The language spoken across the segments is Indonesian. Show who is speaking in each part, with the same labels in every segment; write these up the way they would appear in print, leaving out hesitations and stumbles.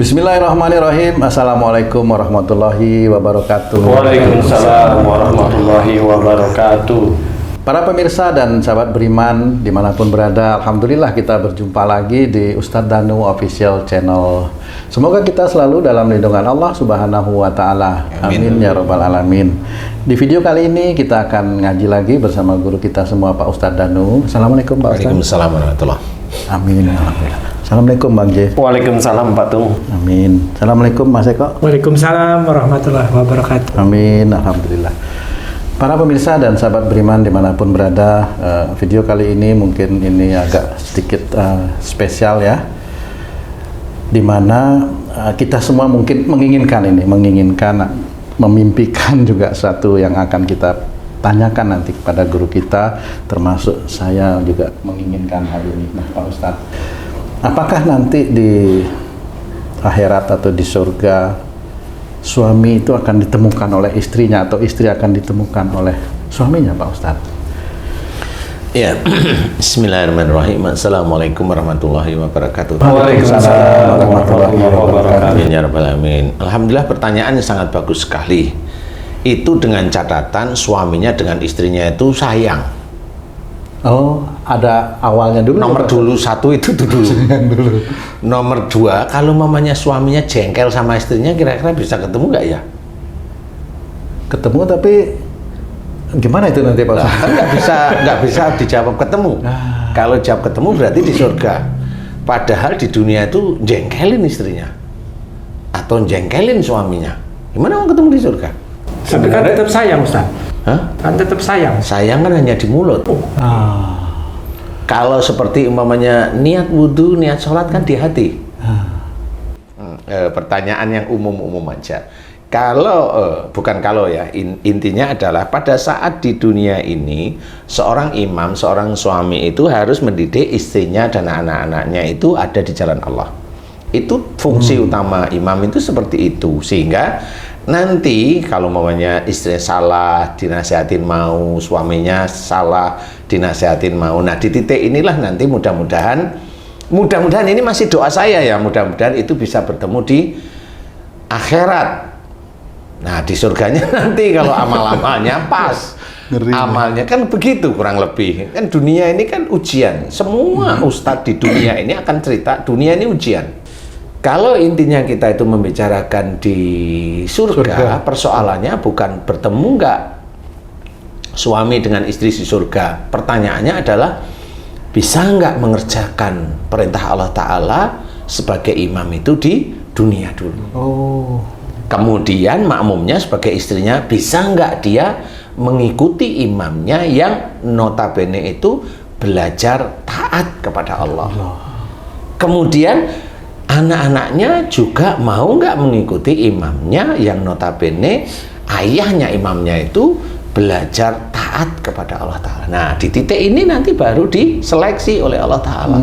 Speaker 1: Bismillahirrahmanirrahim. Assalamualaikum warahmatullahi wabarakatuh.
Speaker 2: Waalaikumsalam warahmatullahi wabarakatuh.
Speaker 1: Para pemirsa dan sahabat beriman dimanapun berada, alhamdulillah kita berjumpa lagi di Ustadz Danu Official Channel. Semoga kita selalu dalam lindungan Allah Subhanahu wa Ta'ala. Amin ya Rabbal Alamin. Di video kali ini kita akan ngaji lagi bersama guru kita semua, Pak Ustadz Danu. Assalamualaikum Pak Ustadz.
Speaker 3: Waalaikumsalam warahmatullahi.
Speaker 1: Amin. Alhamdulillah. Assalamualaikum Bang J.
Speaker 2: Waalaikumsalam Pak Tung.
Speaker 1: Amin. Assalamualaikum Mas Eko.
Speaker 4: Waalaikumsalam warahmatullahi wabarakatuh.
Speaker 1: Amin. Alhamdulillah. Para pemirsa dan sahabat beriman dimanapun berada, video kali ini mungkin ini agak sedikit spesial ya, dimana kita semua mungkin menginginkan memimpikan juga satu yang akan kita tanyakan nanti kepada guru kita, termasuk saya juga menginginkan hal ini. Nah Pak Ustadz, apakah nanti di akhirat atau di surga suami itu akan ditemukan oleh istrinya atau istri akan ditemukan oleh suaminya, Pak Ustadz?
Speaker 3: Ya, Bismillahirrahmanirrahim. Assalamualaikum warahmatullahi wabarakatuh.
Speaker 2: Waalaikumsalam warahmatullahi wabarakatuh.
Speaker 3: Amin ya Rabbal Alamin. Alhamdulillah, pertanyaannya sangat bagus sekali. Itu dengan catatan suaminya dengan istrinya itu sayang.
Speaker 1: Oh, ada awalnya dulu.
Speaker 3: Nomor dulu satu itu dulu. Nomor dua, kalau mamanya suaminya jengkel sama istrinya, kira-kira bisa ketemu nggak ya?
Speaker 1: Ketemu, tapi gimana itu nanti Pak Ustadz?
Speaker 3: Kan nggak bisa dijawab ketemu. Kalau jawab ketemu berarti di surga. Padahal di dunia itu jengkelin istrinya atau jengkelin suaminya. Gimana mau ketemu di surga?
Speaker 4: Tapi kan tetap sayang Ustaz.
Speaker 3: Hah?
Speaker 4: Kan tetap sayang.
Speaker 3: Sayang kan hanya di mulut. Kalau seperti umpamanya niat wudhu, niat sholat kan di hati. Pertanyaan yang umum-umum aja. Kalau bukan kalau ya, intinya adalah pada saat di dunia ini seorang imam, seorang suami itu harus mendidik istrinya dan anak-anaknya itu ada di jalan Allah. Itu fungsi utama imam itu seperti itu, sehingga nanti kalau mamanya istrinya salah dinasihatin mau, suaminya salah dinasihatin mau. Nah di titik inilah nanti mudah-mudahan ini masih doa saya ya, mudah-mudahan itu bisa bertemu di akhirat. Nah di surganya nanti kalau amal-amalnya pas. Ngeri. Amalnya kan begitu kurang lebih. Kan dunia ini kan ujian. Semua ustadz di dunia ini akan cerita dunia ini ujian. Kalau intinya kita itu membicarakan di surga, persoalannya bukan bertemu nggak suami dengan istri di surga. Pertanyaannya adalah bisa nggak mengerjakan perintah Allah Ta'ala sebagai imam itu di dunia dulu. Kemudian makmumnya sebagai istrinya bisa nggak dia mengikuti imamnya yang notabene itu belajar taat kepada Allah. Kemudian anak-anaknya juga mau nggak mengikuti imamnya yang notabene ayahnya imamnya itu belajar taat kepada Allah Ta'ala. Nah di titik ini nanti baru diseleksi oleh Allah Ta'ala.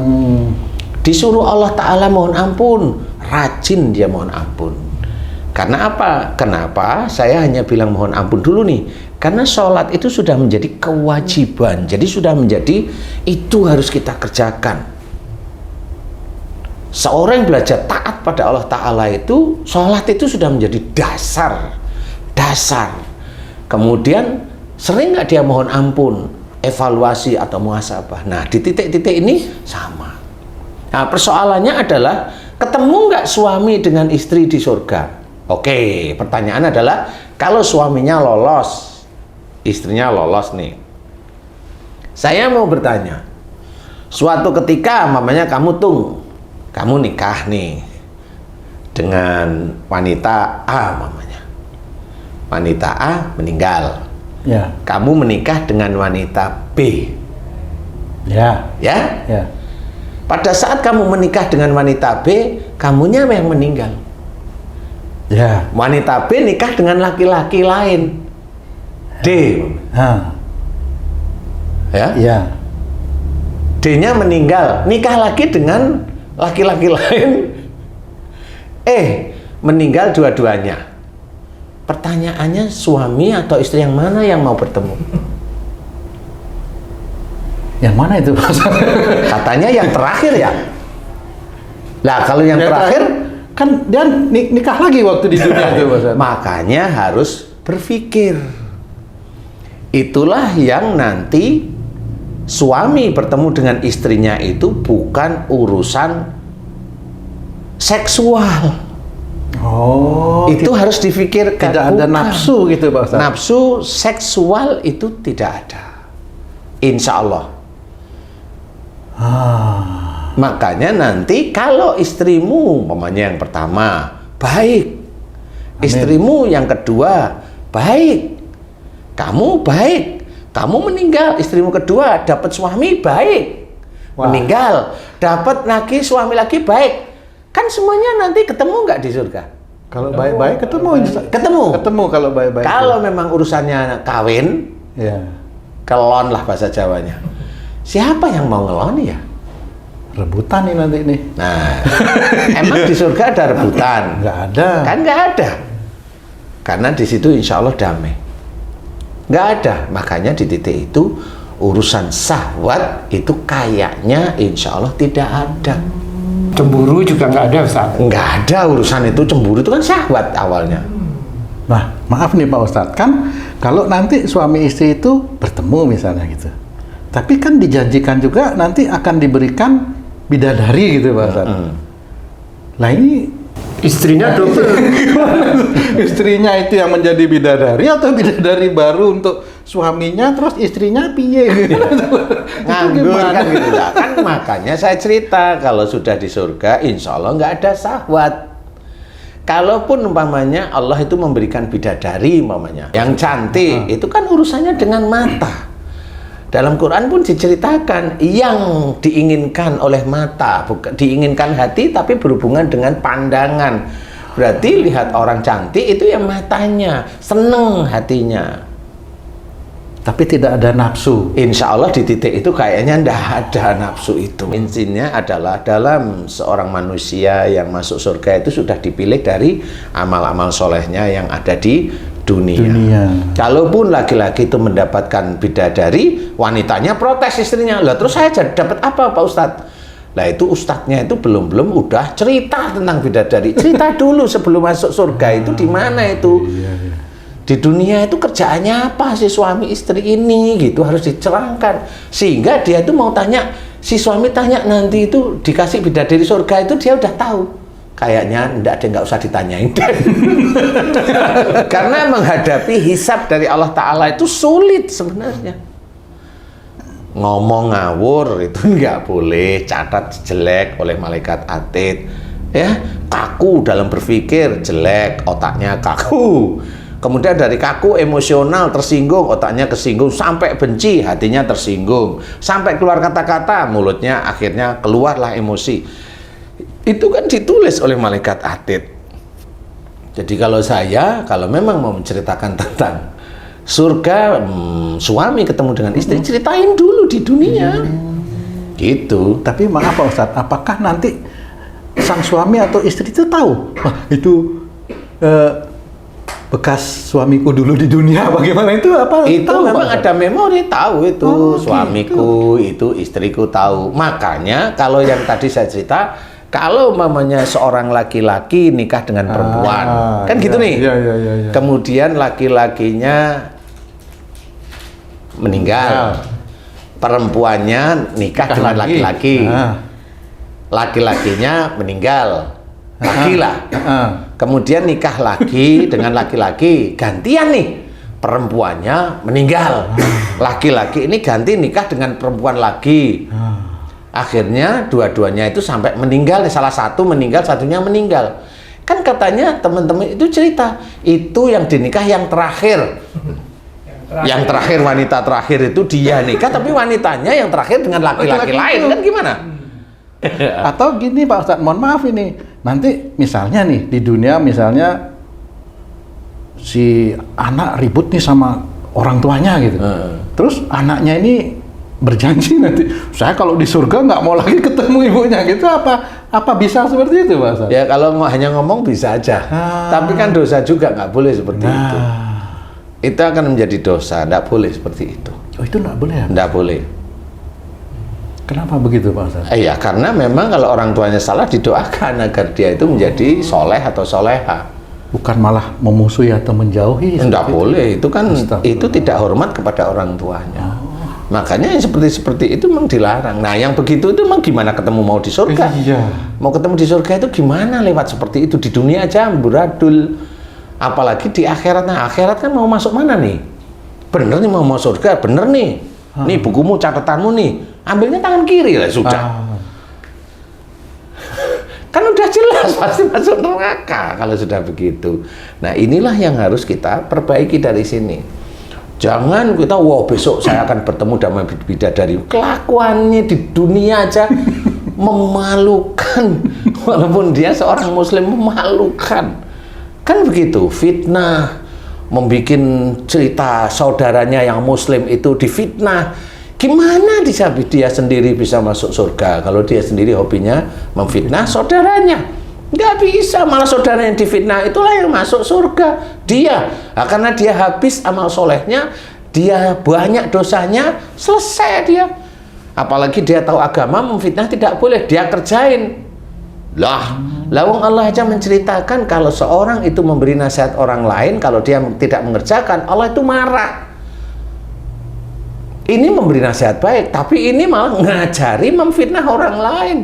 Speaker 3: Disuruh Allah Ta'ala mohon ampun, rajin dia mohon ampun. Karena apa? Kenapa saya hanya bilang mohon ampun dulu nih? Karena sholat itu sudah menjadi kewajiban, jadi sudah menjadi itu harus kita kerjakan. Seorang yang belajar taat pada Allah Ta'ala itu, sholat itu sudah menjadi dasar. Kemudian sering nggak dia mohon ampun, evaluasi atau muhasabah. Nah di titik-titik ini sama. Nah persoalannya adalah ketemu nggak suami dengan istri di surga? Oke, pertanyaan adalah kalau suaminya lolos, istrinya lolos nih. Saya mau bertanya, suatu ketika mamanya kamu nikah nih dengan wanita A mamanya. Wanita A meninggal.
Speaker 1: Ya.
Speaker 3: Kamu menikah dengan wanita B.
Speaker 1: Ya.
Speaker 3: Ya?
Speaker 1: Ya.
Speaker 3: Pada saat kamu menikah dengan wanita B, kamunya yang meninggal.
Speaker 1: Ya.
Speaker 3: Wanita B nikah dengan laki-laki lain. D. Ya?
Speaker 1: Ya.
Speaker 3: D-nya meninggal, nikah lagi dengan laki-laki lain, meninggal dua-duanya. Pertanyaannya suami atau istri yang mana yang mau bertemu?
Speaker 1: Yang mana itu?
Speaker 3: Katanya yang terakhir ya. Nah kalau yang terakhir
Speaker 1: kan dia nikah lagi waktu di dunia itu Pak Ustaz.
Speaker 3: Makanya harus berpikir. Itulah yang nanti suami bertemu dengan istrinya itu bukan urusan seksual.
Speaker 1: Oh,
Speaker 3: Itu harus difikirkan.
Speaker 1: tidak ada
Speaker 3: Bukan.
Speaker 1: nafsu gitu Pak Ustaz.
Speaker 3: Nafsu seksual itu tidak ada. Insya Allah. Makanya nanti kalau istrimu, umpamanya yang pertama, baik. Istrimu yang kedua, baik. Kamu baik. Kamu meninggal, istrimu kedua dapat suami baik.
Speaker 1: Wah.
Speaker 3: Meninggal, dapat lagi suami lagi baik. Kan semuanya nanti ketemu nggak di surga?
Speaker 1: Kalau baik-baik ketemu.
Speaker 3: Ketemu.
Speaker 1: Kalau baik-baik.
Speaker 3: Kalau memang urusannya kawin,
Speaker 1: ya,
Speaker 3: kelon lah bahasa Jawanya. Siapa yang mau ngelon ya?
Speaker 1: rebutan nih nanti nih.
Speaker 3: Nah, emang di surga ada rebutan?
Speaker 1: Nggak ada.
Speaker 3: Kan nggak ada. Karena di situ insya Allah damai. Nggak ada. Makanya di titik itu urusan syahwat itu kayaknya insya Allah tidak ada.
Speaker 4: Cemburu juga nggak ada Ustaz.
Speaker 3: Nggak ada urusan itu, cemburu itu kan syahwat awalnya.
Speaker 1: Nah, maaf nih Pak Ustadz, kan kalau nanti suami istri itu bertemu misalnya gitu, tapi kan dijanjikan juga nanti akan diberikan bidadari gitu Pak Ustadz. Lah ini
Speaker 4: Istrinya double.
Speaker 1: istrinya itu yang menjadi bidadari atau bidadari baru untuk suaminya, terus istrinya piye gitu.
Speaker 3: Nganggur kan gitu ya. Kan makanya saya cerita kalau sudah di surga insya Allah nggak ada syahwat. Kalaupun umpamanya Allah itu memberikan bidadari umpamanya yang cantik, itu kan urusannya dengan mata. Dalam Quran pun diceritakan yang diinginkan oleh mata, bukan diinginkan hati, tapi berhubungan dengan pandangan. Berarti lihat orang cantik itu ya matanya, seneng hatinya.
Speaker 1: Tapi tidak ada nafsu.
Speaker 3: Insya Allah di titik itu kayaknya ndak ada nafsu itu. Intinya adalah dalam seorang manusia yang masuk surga itu sudah dipilih dari amal-amal solehnya yang ada di dunia. Kalaupun laki-laki itu mendapatkan bidadari, wanitanya protes istrinya. Lah terus saya dapat apa Pak Ustadz? Lah itu ustadznya itu belum udah cerita tentang bidadari. Cerita dulu sebelum masuk surga itu di mana itu? Di dunia itu kerjaannya apa si suami istri ini gitu, harus dicerangkan sehingga dia itu mau tanya, si suami tanya nanti itu dikasih bidadari surga itu dia udah tahu. Kayaknya nggak usah ditanyain. Karena menghadapi hisab dari Allah Ta'ala itu sulit sebenarnya. Ngomong ngawur itu nggak boleh, catat jelek oleh malaikat atid. Ya, kaku dalam berpikir jelek, otaknya kaku. Kemudian dari kaku emosional tersinggung, otaknya kesinggung, sampai benci, hatinya tersinggung, sampai keluar kata-kata, mulutnya akhirnya keluarlah emosi. Itu kan ditulis oleh malaikat atid. Jadi kalau memang mau menceritakan tentang surga, suami ketemu dengan istri, ceritain dulu di dunia. Gitu.
Speaker 1: Tapi maaf Pak Ustadz, apakah nanti sang suami atau istri itu tahu? Wah, itu bekas suamiku dulu di dunia, bagaimana itu apa?
Speaker 3: Itu
Speaker 1: tahu,
Speaker 3: memang
Speaker 1: Pak?
Speaker 3: ada memori, tahu itu suamiku,
Speaker 1: gitu.
Speaker 3: itu istriku tahu. Makanya kalau yang tadi saya cerita, kalau mamanya seorang laki-laki nikah dengan perempuan, kan gitu nih.
Speaker 1: Iya.
Speaker 3: Kemudian laki-lakinya meninggal, perempuannya nikah dengan
Speaker 1: lagi.
Speaker 3: laki-laki, laki-lakinya meninggal, laki lah. Kemudian nikah lagi dengan laki-laki, gantian nih, perempuannya meninggal, laki-laki ini ganti nikah dengan perempuan lagi. Akhirnya dua-duanya itu sampai meninggal, salah satu meninggal, satunya meninggal. Kan katanya teman-teman itu cerita, itu yang dinikah yang terakhir. Yang terakhir, wanita terakhir itu dia nikah, tapi wanitanya yang terakhir dengan laki-laki lain, kan gimana?
Speaker 1: Atau gini Pak Ustadz, mohon maaf ini, nanti misalnya nih di dunia misalnya si anak ribut nih sama orang tuanya gitu, terus anaknya ini berjanji nanti saya kalau di surga nggak mau lagi ketemu ibunya gitu, apa bisa seperti itu Pak Ustadz?
Speaker 3: Ya kalau hanya ngomong bisa aja, tapi kan dosa juga, nggak boleh seperti itu. Itu akan menjadi dosa, nggak boleh seperti itu.
Speaker 1: Oh itu nggak boleh ya?
Speaker 3: Nggak boleh.
Speaker 1: Kenapa begitu Pak Ustaz?
Speaker 3: Iya, karena memang kalau orang tuanya salah didoakan agar dia itu menjadi soleh atau soleha.
Speaker 1: Bukan malah memusuhi atau menjauhi.
Speaker 3: Tidak boleh, itu kan
Speaker 1: Astagfirullah.
Speaker 3: itu tidak hormat kepada orang tuanya. Makanya yang seperti itu memang dilarang. Nah, yang begitu itu memang gimana ketemu mau di surga?
Speaker 1: Iya.
Speaker 3: Mau ketemu di surga itu gimana lewat seperti itu? Di dunia aja amburadul. Apalagi di akhirat. Nah, akhirat kan mau masuk mana nih? Bener nih mau surga, bener nih. Nih bukumu, catatanmu nih. Ambilnya tangan kiri lah sudah. Kan udah jelas pasti masuk neraka kalau sudah begitu. Nah, inilah yang harus kita perbaiki dari sini. Jangan kita, wah besok saya akan bertemu dengan bidadari. Kelakuannya di dunia aja memalukan. Walaupun dia seorang muslim, memalukan. Kan begitu, fitnah, membuat cerita saudaranya yang muslim itu difitnah. Gimana dia sendiri bisa masuk surga kalau dia sendiri hobinya memfitnah saudaranya? Nggak bisa, malah saudara yang difitnah itulah yang masuk surga. Dia, karena dia habis amal solehnya, dia banyak dosanya, selesai dia. Apalagi dia tahu agama, memfitnah tidak boleh, dia kerjain. Lawang Allah aja menceritakan kalau seorang itu memberi nasihat orang lain, kalau dia tidak mengerjakan, Allah itu marah. Ini memberi nasihat baik, tapi ini malah ngajari memfitnah orang lain.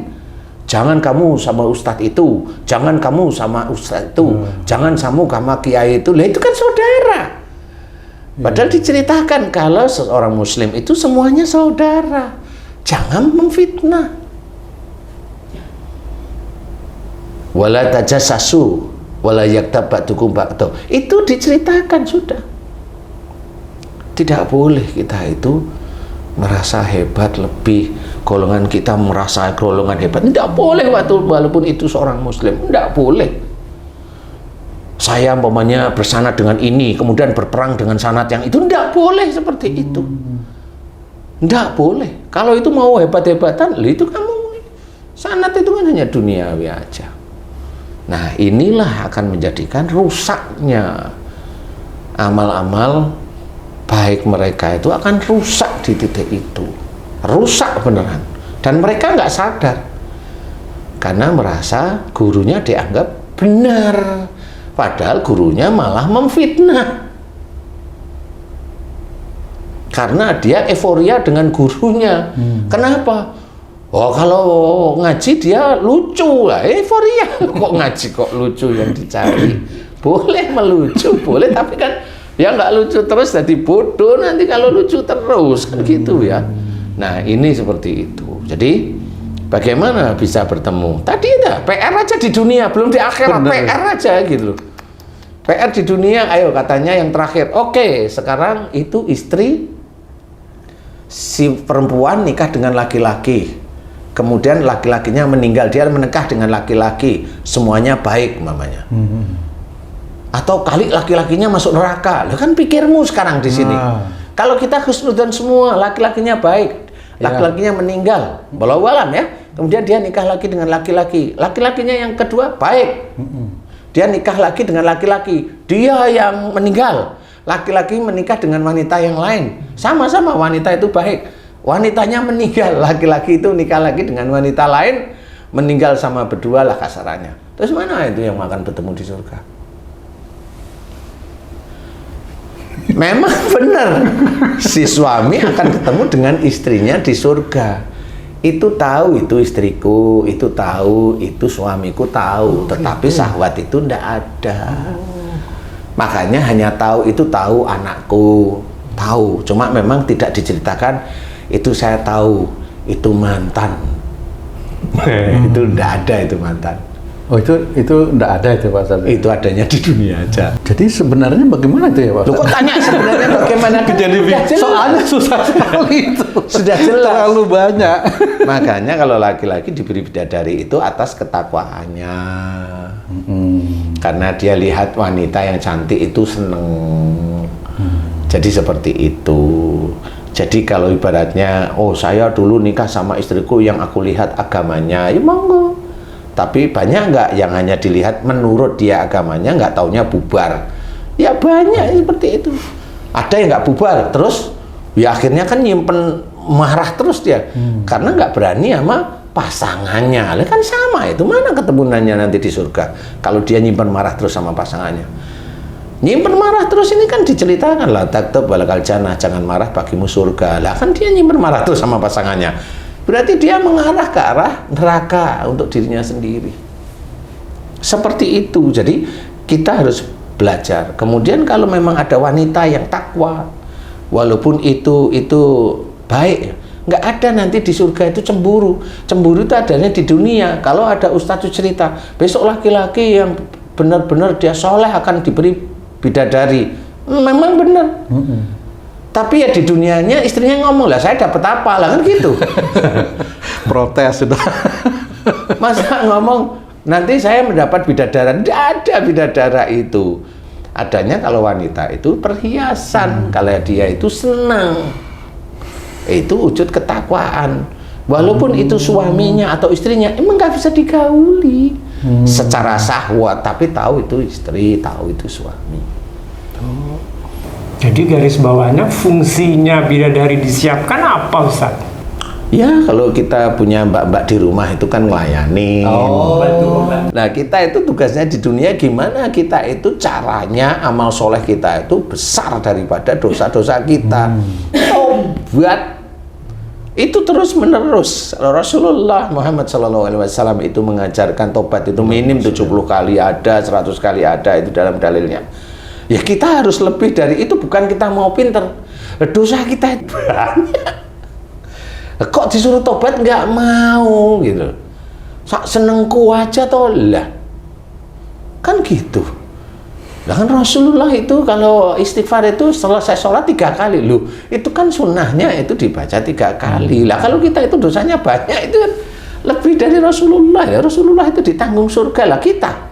Speaker 3: Jangan kamu sama ustadz itu, jangan kamu sama ustadz itu, jangan kamu sama kiai itu. Lah itu kan saudara. Padahal diceritakan kalau seorang muslim itu semuanya saudara. Jangan memfitnah. Wala tajassasu wala yaktab ba'dukum ba'da. Itu diceritakan sudah. Tidak boleh kita itu merasa hebat lebih, golongan kita merasa golongan hebat. Tidak boleh walaupun itu seorang muslim. Tidak boleh. Saya umpamanya bersanad dengan ini, kemudian berperang dengan sanad yang itu. Tidak boleh seperti itu. Tidak boleh. Kalau itu mau hebat-hebatan, itu kamu sanad itu kan hanya duniawi aja. Nah, inilah akan menjadikan rusaknya amal-amal baik mereka itu akan rusak di titik itu. Rusak beneran. Dan mereka nggak sadar. Karena merasa gurunya dianggap benar. Padahal gurunya malah memfitnah. Karena dia euforia dengan gurunya. Kenapa? Oh, kalau ngaji dia lucu lah, euforia. Kok ngaji kok lucu yang dicari? Boleh melucu, boleh, tapi kan ya nggak lucu terus jadi bodoh nanti kalau lucu terus kan gitu ya. Nah, ini seperti itu. Jadi bagaimana bisa bertemu? Tadi ada PR aja di dunia, belum di akhirat. PR aja gitu loh. PR di dunia, ayo katanya yang terakhir. Oke, sekarang itu istri si perempuan nikah dengan laki-laki. Kemudian laki-lakinya meninggal, dia menikah dengan laki-laki, semuanya baik mamanya. Atau kali laki-lakinya masuk neraka, lo kan pikirmu sekarang di sini. Kalau kita husnudzon semua, laki-lakinya baik, laki-lakinya meninggal, walau alam ya. Kemudian dia nikah lagi dengan laki-laki, laki-lakinya yang kedua baik, dia nikah lagi dengan laki-laki, dia yang meninggal, laki-laki menikah dengan wanita yang lain, sama-sama wanita itu baik. Wanitanya meninggal, laki-laki itu nikah lagi dengan wanita lain, meninggal sama berdua lah kasarannya. Terus mana itu yang akan bertemu di surga? Memang benar, si suami akan ketemu dengan istrinya di surga. Itu tahu, itu istriku, itu tahu, itu suamiku tahu, tetapi syahwat itu ndak ada. Makanya hanya tahu, itu tahu anakku, tahu. Cuma memang tidak diceritakan. Itu saya tahu, itu mantan. Itu ndak ada itu mantan.
Speaker 1: Oh, itu ndak ada itu Pak Ustaz?
Speaker 3: Itu adanya di dunia aja.
Speaker 1: Jadi sebenarnya bagaimana itu ya Pak
Speaker 3: Loh,
Speaker 1: Ustaz?
Speaker 3: kok tanya sebenarnya bagaimana kejadian?
Speaker 1: Soalnya susah sekali itu.
Speaker 3: Sudah jelas.
Speaker 1: Terlalu banyak.
Speaker 3: Makanya kalau laki-laki diberi bidadari itu atas ketakwaannya. Karena dia lihat wanita yang cantik itu seneng. Jadi seperti itu. Jadi kalau ibaratnya, oh saya dulu nikah sama istriku yang aku lihat agamanya, ya monggo. Tapi banyak nggak yang hanya dilihat menurut dia agamanya, nggak taunya bubar. Ya banyak seperti itu. Ada yang nggak bubar, terus ya akhirnya kan nyimpen marah terus dia karena nggak berani sama pasangannya. Lah kan sama itu, mana ketemuannya nanti di surga kalau dia nyimpan marah terus sama pasangannya. Nyimpan marah terus ini kan diceritakan lah, taktub balakal jannah, jangan marah bagimu surga. Lah kan dia nyimpan marah terus sama pasangannya, berarti dia mengarah ke arah neraka untuk dirinya sendiri. Seperti itu. Jadi kita harus belajar. Kemudian kalau memang ada wanita yang takwa, walaupun itu baik, nggak ada nanti di surga itu cemburu. Cemburu itu adanya di dunia. Kalau ada ustadz cerita, besok laki-laki yang benar-benar dia soleh akan diberi bidadari, memang benar. Tapi ya di dunianya istrinya ngomong, lah saya dapat apa lah, kan gitu.
Speaker 1: Protes sudah.
Speaker 3: Masa ngomong nanti saya mendapat bidadara? Tidak ada bidadara itu. Adanya kalau wanita itu perhiasan, kalau dia itu senang, itu wujud ketakwaan. Walaupun itu suaminya atau istrinya emang nggak bisa digauli secara syahwat, tapi tahu itu istri, tahu itu suami.
Speaker 4: Jadi garis bawahnya fungsinya bidadari disiapkan apa, Ustaz?
Speaker 3: Ya kalau kita punya mbak-mbak di rumah itu kan melayani. Nah kita itu tugasnya di dunia gimana kita itu caranya amal soleh kita itu besar daripada dosa-dosa kita. Tobat itu terus menerus. Rasulullah Muhammad SAW itu mengajarkan tobat itu minim 70 kali ada, 100 kali ada, itu dalam dalilnya. Ya kita harus lebih dari itu, bukan kita mau pinter. Dosa kita itu banyak. Kok disuruh tobat nggak mau gitu. Sak senengku aja toh lah. Kan gitu. Nah kan Rasulullah itu kalau istighfar itu selesai sholat 3 kali. Loh, itu kan sunnahnya itu dibaca 3 kali. Lah kalau kita itu dosanya banyak, itu kan lebih dari Rasulullah. Ya Rasulullah itu ditanggung surga, lah kita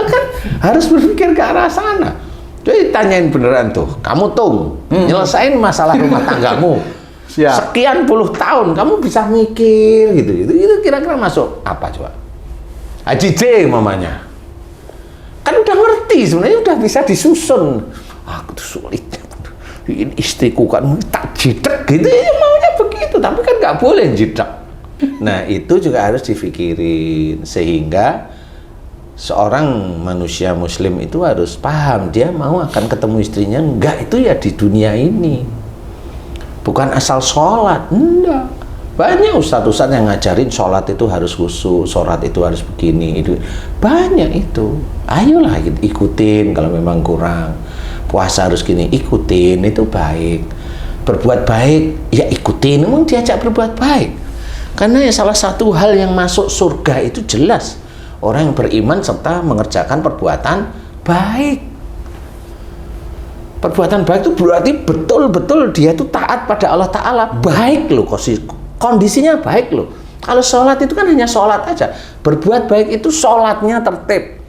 Speaker 3: kan harus berpikir ke arah sana. Jadi tanyain beneran tuh, kamu nyelesain masalah rumah tanggamu.
Speaker 1: Siap.
Speaker 3: Sekian puluh tahun kamu bisa mikir gitu. Itu kira-kira masuk apa coba? Haji J mamanya. Kan udah ngerti sebenarnya, udah bisa disusun. Aku tuh sulit. Ini istriku kan tak jidak gitu, ya maunya begitu, tapi kan nggak boleh jidak. Nah itu juga harus dipikirin sehingga seorang manusia muslim itu harus paham, dia mau akan ketemu istrinya enggak itu ya di dunia ini, bukan asal sholat. Enggak, banyak ustadz-ustadz yang ngajarin sholat itu harus khusyuk, sholat itu harus begini, itu banyak itu. Ayolah ikutin, kalau memang kurang puasa harus gini, ikutin, itu baik. Berbuat baik ya ikutin, memang diajak berbuat baik, karena ya salah satu hal yang masuk surga itu jelas orang yang beriman serta mengerjakan perbuatan baik. Perbuatan baik itu berarti betul-betul dia itu taat pada Allah Ta'ala. Baik loh, kondisinya baik loh. Kalau sholat itu kan hanya sholat aja. Berbuat baik itu sholatnya tertib,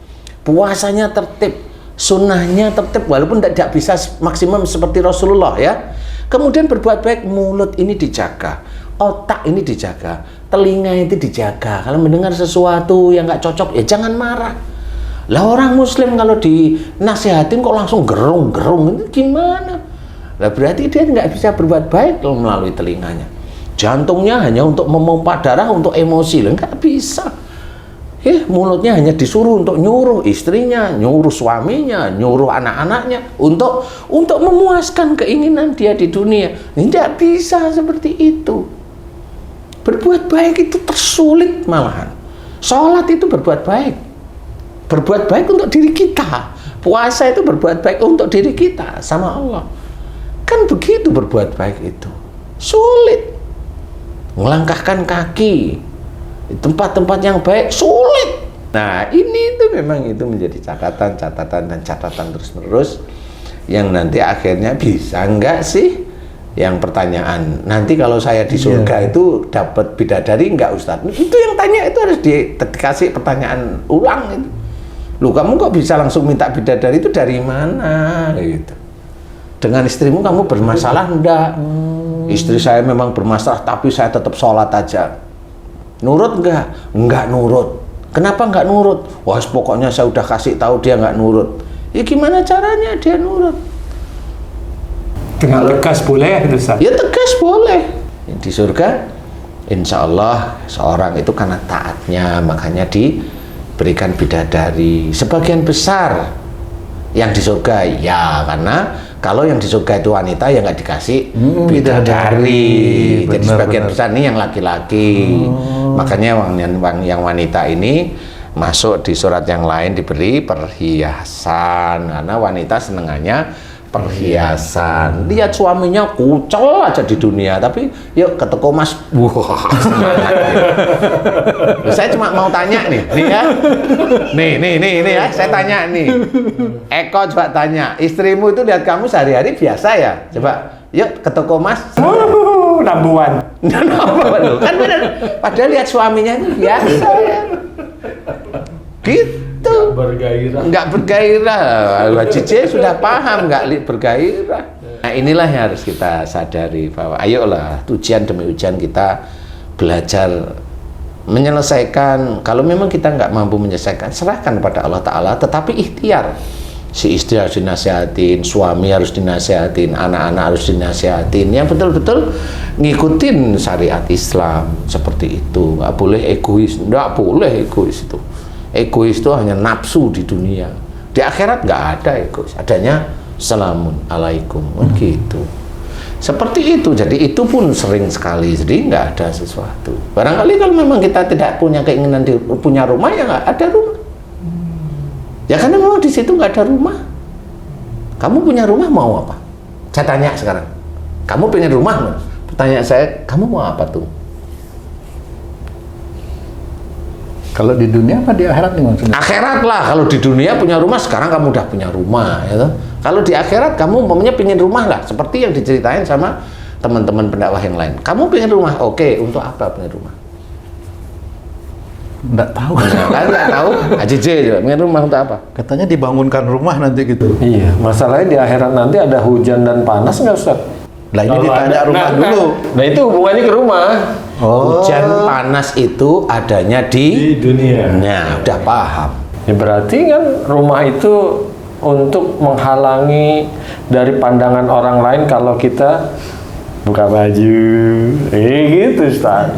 Speaker 3: puasanya tertib, sunnahnya tertib, walaupun tidak bisa maksimum seperti Rasulullah ya. Kemudian berbuat baik, mulut ini dijaga, otak ini dijaga, telinga itu dijaga. Kalau mendengar sesuatu yang nggak cocok, ya jangan marah. Lah orang muslim kalau dinasihatin kok langsung gerung-gerung, itu gimana? Lah berarti dia nggak bisa berbuat baik loh melalui telinganya. Jantungnya hanya untuk memompa darah, untuk emosi, loh nggak bisa. Mulutnya hanya disuruh untuk nyuruh istrinya, nyuruh suaminya, nyuruh anak-anaknya untuk memuaskan keinginan dia di dunia. Tidak bisa seperti itu. Berbuat baik itu tersulit malahan. Sholat itu berbuat baik. Berbuat baik untuk diri kita. Puasa itu berbuat baik untuk diri kita sama Allah. Kan begitu berbuat baik itu. Sulit. Melangkahkan kaki di tempat-tempat yang baik sulit. Nah ini itu memang itu menjadi catatan terus-menerus yang nanti akhirnya bisa enggak sih, yang pertanyaan nanti kalau saya di surga itu dapat bidadari enggak Ustadz, itu yang tanya itu harus dikasih pertanyaan ulang itu. Lu kamu kok bisa langsung minta bidadari itu dari mana gitu. Dengan istrimu kamu bermasalah enggak? Istri saya memang bermasalah tapi saya tetap sholat aja. Nurut enggak? Enggak nurut. Kenapa enggak nurut? Wah, pokoknya saya udah kasih tahu dia enggak nurut. Ya gimana caranya dia nurut?
Speaker 4: Dengan tegas boleh, Ustaz?
Speaker 3: Ya tegas boleh. Di surga, insya Allah seorang itu karena taatnya, makanya diberikan bidadari. Sebagian besar yang di surga, ya karena kalau yang di surga itu wanita ya nggak dikasih bidadari. Jadi sebagian besar ini yang laki-laki. Makanya yang wanita ini masuk di surat yang lain diberi perhiasan, karena wanita senengannya perhiasan. Lihat suaminya kucel aja di dunia, tapi yuk ke toko mas, wah semangat gitu. Saya cuma mau tanya nih ya, nih ya, saya tanya nih, Eko coba tanya, istrimu itu lihat kamu sehari-hari biasa ya? Coba, yuk ke toko mas.
Speaker 4: Nambuan.
Speaker 3: Kan benar, padahal lihat suaminya itu biasa ya. Gitu. Nggak bergairah. Haji C sudah paham nggak bergairah. Nah inilah yang harus kita sadari, bahwa ayolah ujian demi ujian kita belajar menyelesaikan. Kalau memang kita nggak mampu menyelesaikan, serahkan pada Allah Ta'ala, tetapi ikhtiar. Si istri harus dinasihatin, suami harus dinasihatin, anak-anak harus dinasihatin, yang betul-betul ngikutin syariat Islam seperti itu. Nggak boleh egois, nggak boleh egois itu. Egois itu hanya nafsu di dunia. Di akhirat nggak ada egois, adanya salamun alaikum, gitu. Seperti itu. Jadi itu pun sering sekali. Jadi nggak ada sesuatu. Barangkali kalau memang kita tidak punya keinginan punya rumah, ya nggak ada rumah. Ya karena memang di situ nggak ada rumah. Kamu punya rumah mau apa? Saya tanya sekarang. Kamu pengen rumah nggak? Pertanyaan saya, kamu mau apa tuh?
Speaker 1: Kalau di dunia apa di akhirat nih maksudnya?
Speaker 3: Akhirat lah. Kalau di dunia punya rumah, sekarang kamu udah punya rumah, ya toh? Kalau di akhirat kamu umpamanya pengen rumah lah, seperti yang diceritain sama teman-teman pendakwah yang lain. Kamu pengen rumah, oke, untuk apa pengen rumah?
Speaker 1: Nggak tahu.
Speaker 3: Nggak tahu. AJJ juga pengen rumah untuk apa?
Speaker 1: Katanya dibangunkan rumah nanti gitu.
Speaker 2: Iya, masalahnya di akhirat nanti ada hujan dan panas nggak Ustaz?
Speaker 1: Lah ini
Speaker 2: Kalau
Speaker 1: ditanya
Speaker 2: ada-
Speaker 1: rumah dulu.
Speaker 2: Nah itu hubungannya ke rumah.
Speaker 1: Oh.
Speaker 3: Hujan panas itu adanya di
Speaker 2: dunia.
Speaker 3: Nah, udah paham.
Speaker 2: Ya berarti kan rumah itu untuk menghalangi dari pandangan orang lain kalau kita buka baju. Gitu Ustaz.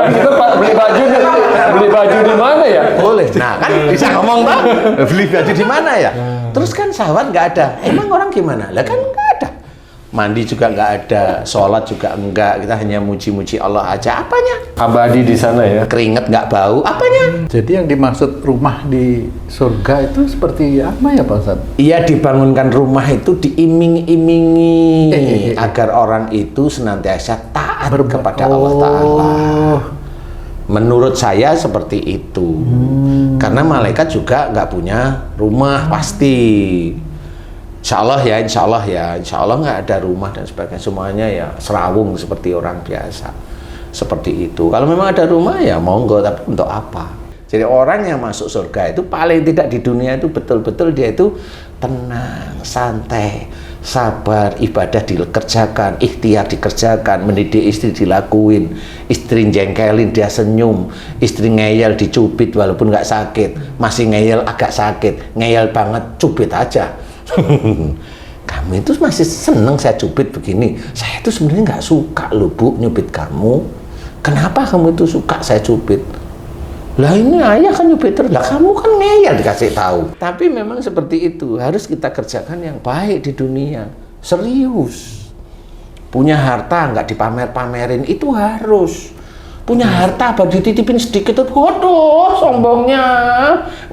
Speaker 2: Kita beli baju di mana ya?
Speaker 3: Boleh. Nah, kan bisa ngomong toh. Beli baju di mana ya? Terus kan sahabat nggak ada. Emang orang gimana? Lah kan nggak ada. Mandi juga nggak ada, sholat juga enggak. Kita hanya muji-muji Allah aja. Apanya?
Speaker 2: Abadi di sana ya.
Speaker 3: Keringet nggak bau. Apanya?
Speaker 1: Jadi yang dimaksud rumah di surga itu seperti apa ya Pak Ustadz?
Speaker 3: Ia dibangunkan rumah itu diiming-imingi agar orang itu senantiasa taat kepada Allah Ta'ala. Menurut saya seperti itu. Karena malaikat juga nggak punya rumah pasti. Insya Allah nggak ada rumah dan sebagainya, semuanya ya serawung seperti orang biasa, seperti itu. Kalau memang ada rumah ya monggo, tapi untuk apa? Jadi orang yang masuk surga itu paling tidak di dunia itu betul-betul dia itu tenang, santai, sabar, ibadah dikerjakan, ikhtiar dikerjakan, mendidik istri dilakuin, istri jengkelin dia senyum, istri ngeyel dicubit walaupun nggak sakit, masih ngeyel agak sakit, ngeyel banget cubit aja. Kamu itu masih seneng saya cubit begini. Saya itu sebenarnya nggak suka loh Bu nyubit kamu. Kenapa kamu itu suka saya cubit? Lah ini ayah kan nyubit terus. Lah kamu kan ngeyel dikasih tahu. Tapi memang seperti itu. Harus kita kerjakan yang baik di dunia. Serius. Punya harta nggak dipamer-pamerin itu harus. Punya harta apa dititipin sedikit itu, waduh sombongnya,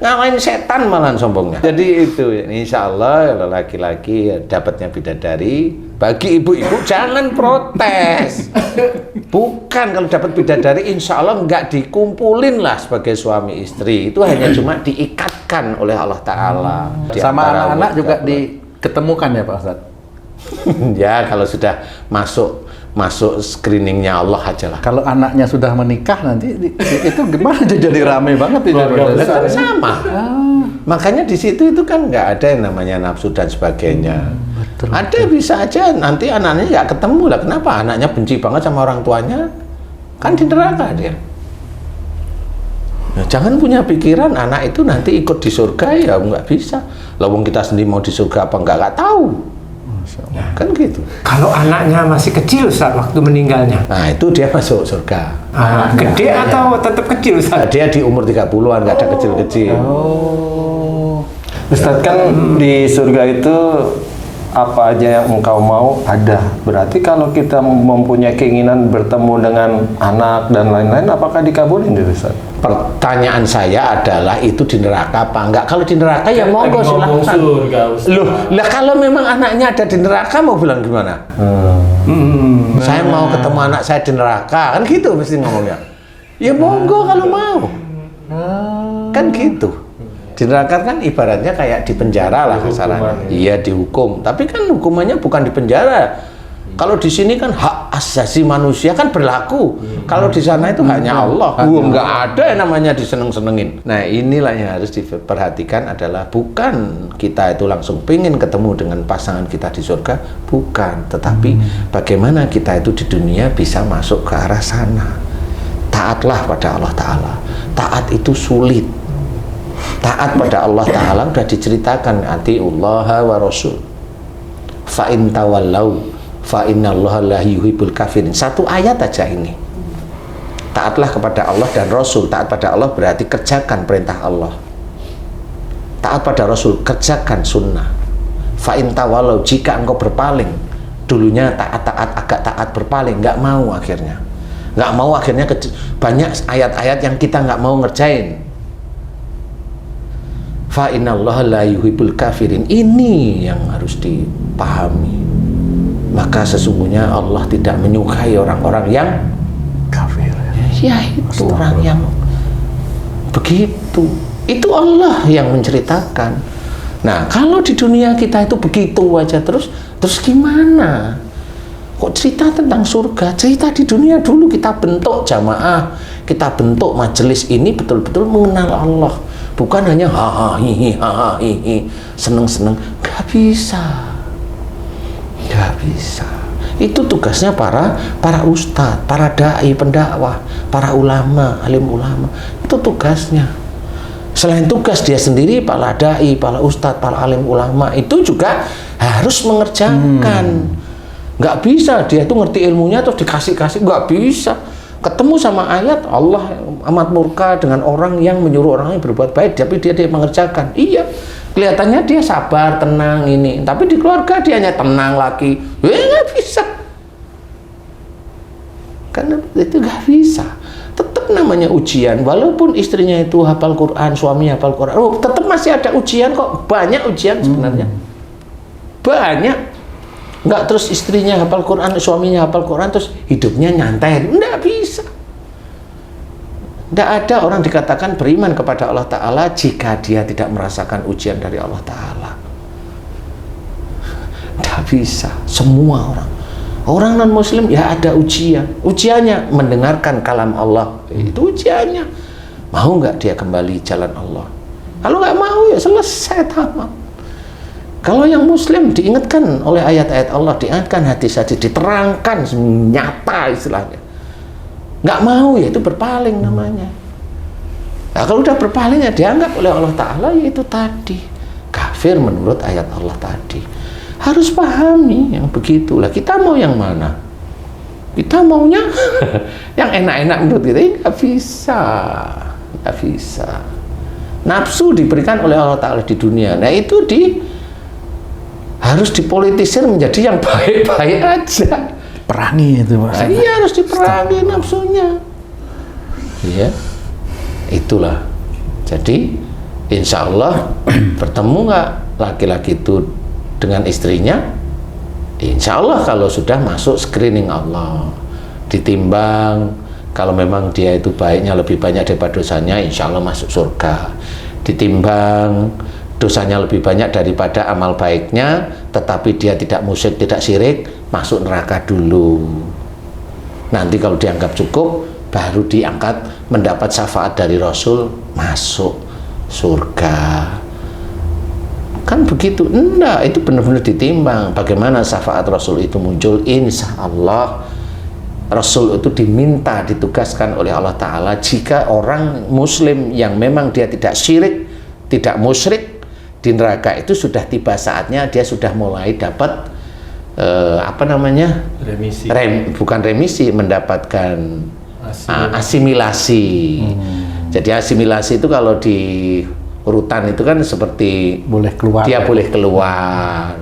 Speaker 3: ngalahin setan malahan sombongnya. Jadi itu, insya Allah kalau laki-laki ya, dapatnya bidadari, bagi ibu-ibu jangan protes. Bukan kalau dapat bidadari, insya Allah nggak dikumpulin lah sebagai suami istri, itu hanya cuma diikatkan oleh Allah Ta'ala.
Speaker 1: Sama anak-anak juga diketemukan ya Pak Ustadz?
Speaker 3: Ya kalau sudah masuk screeningnya Allah aja lah.
Speaker 1: Kalau anaknya sudah menikah nanti itu gimana jadi rame banget itu?
Speaker 3: Kan sama. Makanya di situ itu kan nggak ada yang namanya nafsu dan sebagainya. Ada bisa aja nanti anaknya nggak ketemu lah. Kenapa? Anaknya benci banget sama orang tuanya. Kan di neraka dia. Nah, jangan punya pikiran anak itu nanti ikut di surga ya nggak bisa. Lawang kita sendiri mau di surga apa nggak tahu.
Speaker 1: Masya Allah.
Speaker 3: Kan gitu.
Speaker 4: Kalau anaknya masih kecil Ustaz waktu meninggalnya.
Speaker 3: Nah, itu dia masuk surga.
Speaker 4: Gede atau tetap kecil
Speaker 3: Nah,
Speaker 4: Ustaz?
Speaker 3: dia di umur 30-an, nggak ada kecil-kecil.
Speaker 2: Oh. Ustadz, kan di surga itu apa aja yang engkau mau ada. Berarti kalau kita mempunyai keinginan bertemu dengan anak dan lain-lain, apakah dikabulin itu Ustaz?
Speaker 3: Pertanyaan saya adalah itu di neraka apa enggak? Kalau di neraka ya monggo silahkan. Loh, lah kalau memang anaknya ada di neraka mau bilang gimana? Saya mau ketemu anak saya di neraka, kan gitu mesti ngomongnya. Ya monggo kalau mau. Kan gitu. Di neraka kan ibaratnya kayak di penjara lah kasarannya. Iya dihukum, tapi kan hukumannya bukan di penjara. Kalau di sini kan hak asasi manusia kan berlaku. Kalau di sana itu hanya Allah. Nggak ada yang namanya diseneng-senengin. Nah inilah yang harus diperhatikan adalah bukan kita itu langsung pengen ketemu dengan pasangan kita di surga, bukan. Tetapi bagaimana kita itu di dunia bisa masuk ke arah sana. Taatlah pada Allah Ta'ala. Taat itu sulit. Taat pada Allah Ta'ala sudah diceritakan, atiullaha wa rasul fa in tawallau fa innallaha la yuhibbul kafirin. Satu ayat aja ini. Taatlah kepada Allah dan Rasul. Taat pada Allah berarti kerjakan perintah Allah. Taat pada Rasul, kerjakan sunnah. Fa in tawallau, jika engkau berpaling, dulunya taat-taat, agak taat berpaling, nggak mau akhirnya. Nggak mau akhirnya banyak ayat-ayat yang kita nggak mau ngerjain. Fa innallaha la yuhibbul kafirin. Ini yang harus dipahami. Maka sesungguhnya Allah tidak menyukai orang-orang yang
Speaker 1: Kafir.
Speaker 3: ya itu orang yang begitu. Itu Allah yang menceritakan. Nah, kalau di dunia kita itu begitu aja terus gimana? Kok cerita tentang surga? Cerita di dunia dulu, kita bentuk jamaah, kita bentuk majelis ini betul-betul mengenal Allah. Bukan hanya ha hihi seneng-seneng. Gak bisa. Gak bisa. Itu tugasnya para ustadz, para dai, pendakwah, para ulama, alim ulama. Itu tugasnya. Selain tugas dia sendiri, para dai, para ustadz, para alim ulama itu juga harus mengerjakan. Nggak bisa dia itu ngerti ilmunya terus dikasih-kasih, nggak bisa. Ketemu sama ayat Allah amat murka dengan orang yang menyuruh orang lain berbuat baik, tapi dia mengerjakan. Iya, kelihatannya dia sabar, tenang ini, tapi di keluarga dia hanya tenang lagi. Nggak bisa. Karena itu nggak bisa. Tetap namanya ujian, walaupun istrinya itu hafal Quran, suaminya hafal Quran, tetap masih ada ujian kok. Banyak ujian sebenarnya. Banyak. Nggak terus istrinya hafal Quran, suaminya hafal Quran, terus hidupnya nyantai. Nggak bisa. Nggak ada orang dikatakan beriman kepada Allah Ta'ala jika dia tidak merasakan ujian dari Allah Ta'ala. Nggak bisa. Semua orang non-muslim ya ada ujian. Ujiannya mendengarkan kalam Allah. Itu ujiannya. Mau nggak dia kembali jalan Allah? Kalau nggak mau ya selesai tamat. Kalau yang muslim diingatkan oleh ayat-ayat Allah, diingatkan hadis-hadis, diterangkan nyata istilahnya. Nggak mau ya itu berpaling namanya. Nah, kalau udah berpaling ya dianggap oleh Allah Ta'ala ya itu tadi. Kafir menurut ayat Allah tadi. Harus pahami yang begitulah. Kita mau yang mana? Kita maunya yang enak-enak menurut kita. Nggak bisa. Nggak bisa. Nafsu diberikan oleh Allah Ta'ala di dunia. Nah itu harus dipolitisir menjadi yang baik-baik aja.
Speaker 1: Perangi itu Pak.
Speaker 3: Nah, iya harus diperangi nafsunya. Iya, itulah. Jadi, insya Allah bertemu nggak laki-laki itu dengan istrinya? Insya Allah kalau sudah masuk screening Allah, ditimbang. Kalau memang dia itu baiknya lebih banyak daripada dosanya, insya Allah masuk surga. Ditimbang dosanya lebih banyak daripada amal baiknya, tetapi dia tidak musyrik, tidak syirik, masuk neraka dulu. Nanti kalau dianggap cukup, baru diangkat mendapat syafaat dari Rasul, masuk surga. Kan begitu? Enggak, itu benar-benar ditimbang. Bagaimana syafaat Rasul itu muncul? Insya Allah Rasul itu diminta, ditugaskan oleh Allah Ta'ala jika orang muslim yang memang dia tidak syirik, tidak musyrik, di neraka itu sudah tiba saatnya dia sudah mulai dapat apa namanya?
Speaker 2: Remisi.
Speaker 3: Bukan remisi, mendapatkan asimilasi. Jadi asimilasi itu kalau di urutan itu kan seperti
Speaker 1: Boleh keluar.
Speaker 3: dia boleh keluar.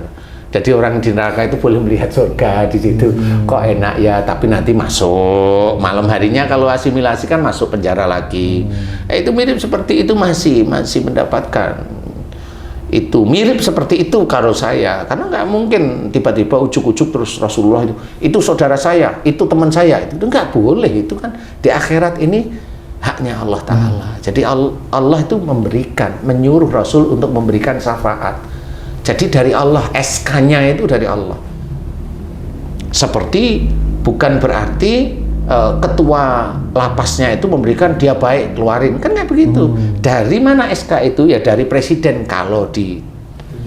Speaker 3: Jadi orang di neraka itu boleh melihat surga di situ. Kok enak ya, tapi nanti masuk. Malam harinya kalau asimilasi kan masuk penjara lagi. Itu mirip seperti itu, masih mendapatkan. Itu mirip seperti itu kalau saya. Karena nggak mungkin tiba-tiba ujuk-ujuk terus Rasulullah itu saudara saya, itu teman saya. Itu nggak boleh. Itu kan di akhirat ini haknya Allah Ta'ala. Jadi Allah itu menyuruh Rasul untuk memberikan syafaat. Jadi dari Allah, SK-nya itu dari Allah. Seperti bukan berarti ketua lapasnya itu memberikan dia baik, keluarin. Kan nggak begitu. Dari mana SK itu? Ya dari presiden. Kalau di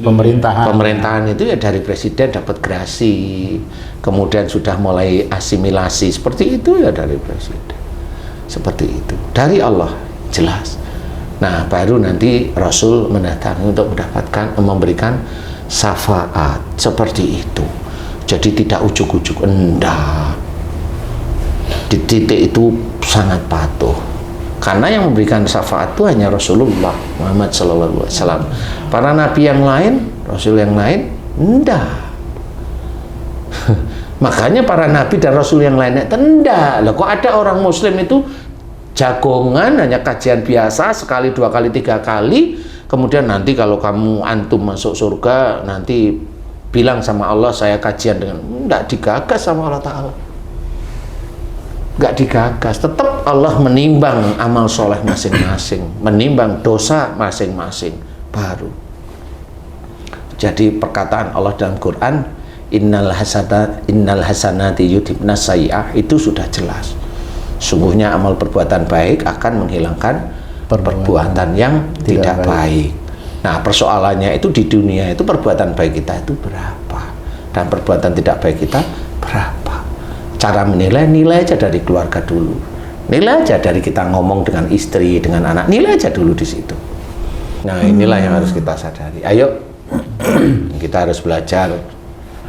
Speaker 3: pemerintahan itu ya dari presiden dapat gerasi. Kemudian sudah mulai asimilasi. Seperti itu ya dari presiden. Seperti itu. Dari Allah, jelas. Nah, baru nanti Rasul mendatangi untuk memberikan syafaat seperti itu. Jadi tidak ujuk-ujuk, enggak. Di titik itu sangat patuh. Karena yang memberikan syafaat itu hanya Rasulullah Muhammad SAW. Para nabi yang lain, Rasul yang lain, enggak. Makanya para nabi dan Rasul yang lainnya enggak. Lah kok ada orang Muslim itu jagongan, hanya kajian biasa sekali, 2 kali, 3 kali, kemudian nanti kalau kamu antum masuk surga nanti bilang sama Allah saya kajian dengan, enggak digagas sama Allah Ta'ala, enggak digagas. Tetap Allah menimbang amal soleh masing-masing, menimbang dosa masing-masing, baru. Jadi perkataan Allah dalam Quran, innal hasanati yudhibnas sayyi'ah, itu sudah jelas. Sungguhnya amal perbuatan baik akan menghilangkan perbuatan yang tidak baik. Nah, persoalannya itu di dunia itu perbuatan baik kita itu berapa dan perbuatan tidak baik kita berapa. Cara menilai, nilai aja dari keluarga dulu. Nilai aja dari kita ngomong dengan istri, dengan anak, nilai aja dulu di situ. Nah, inilah yang harus kita sadari. Ayo, kita harus belajar.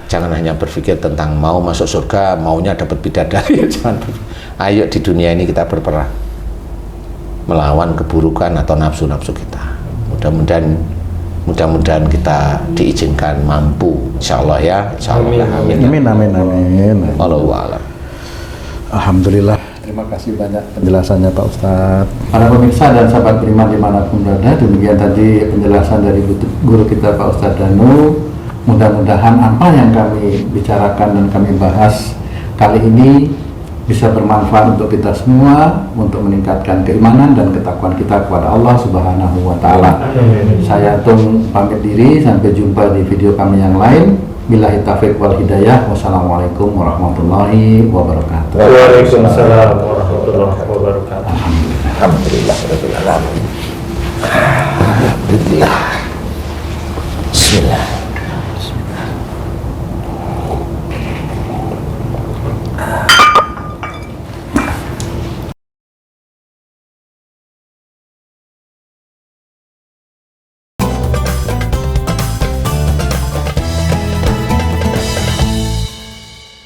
Speaker 3: Jangan hanya berpikir tentang mau masuk surga, maunya dapat bidadari. Jangan. Ayo di dunia ini kita berperang melawan keburukan atau nafsu-nafsu kita. Mudah-mudahan kita diizinkan mampu, insyaallah ya. Insyaallah.
Speaker 1: Amin.
Speaker 3: Wallahu a'lam.
Speaker 1: Alhamdulillah. Terima kasih banyak penjelasannya Pak Ustadz. Para pemirsa dan sahabat beriman dimanapun berada, demikian tadi penjelasan dari guru kita Pak Ustadz Danu. Mudah-mudahan apa yang kami bicarakan dan kami bahas kali ini bisa bermanfaat untuk kita semua, untuk meningkatkan keimanan dan ketakwaan kita kepada Allah Subhanahu wa Ta'ala. Saya Tung pamit diri, sampai jumpa di video kami yang lain. Billahi taufiq wal hidayah. Wassalamualaikum warahmatullahi wabarakatuh.
Speaker 2: Waalaikumsalam warahmatullahi wabarakatuh.
Speaker 3: Alhamdulillah. Alhamdulillah. Bismillah.